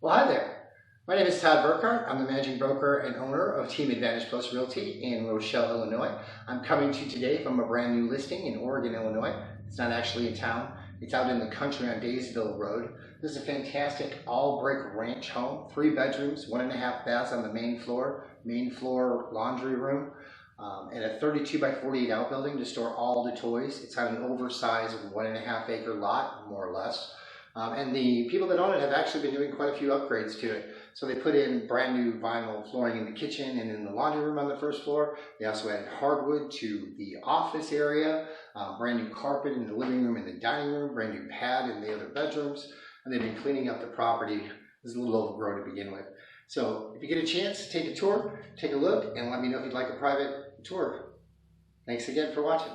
Well, hi there. My name is Todd Burkhart. I'm the managing broker and owner of Team Advantage Plus Realty in Rochelle, Illinois. I'm coming to you today from a brand new listing in Oregon, Illinois. It's not actually in town. It's out in the country on Daysville Road. This is a fantastic all-brick ranch home, 3 bedrooms, 1.5 baths on the main floor laundry room, and a 32 by 48 outbuilding to store all the toys. It's on an oversized 1.5 acre lot, more or less. And the people that own it have actually been doing quite a few upgrades to it. So they put in brand new vinyl flooring in the kitchen and in the laundry room on the first floor. They also added hardwood to the office area, brand new carpet in the living room and the dining room, brand new pad in the other bedrooms. And they've been cleaning up the property. It was a little overgrown to begin with. So if you get a chance, take a tour, take a look, and let me know if you'd like a private tour. Thanks again for watching.